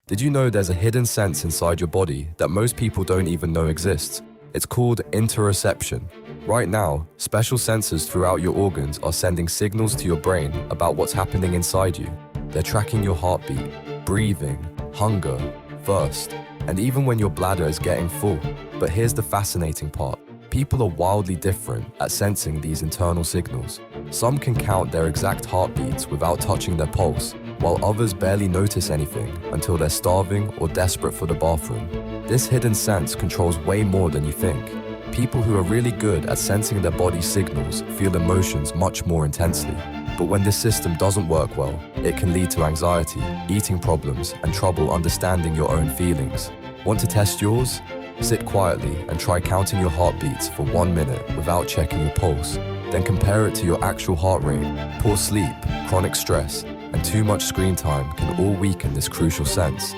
Did you know there's a hidden sense inside your body that most people don't even know exists? It's called interoception. Right now, special sensors throughout your organs are sending signals to your brain about what's happening inside you. They're tracking your heartbeat, breathing, hunger, thirst, and even when your bladder is getting full. But here's the fascinating part. People are wildly different at sensing these internal signals. Some can count their exact heartbeats without touching their pulse, while others barely notice anything until they're starving or desperate for the bathroom. This hidden sense controls way more than you think. People who are really good at sensing their body's signals feel emotions much more intensely. But when this system doesn't work well, it can lead to anxiety, eating problems, and trouble understanding your own feelings. Want to test yours? Sit quietly and try counting your heartbeats for 1 minute without checking your pulse. Then compare it to your actual heart rate. Poor sleep, chronic stress, and too much screen time can all weaken this crucial sense.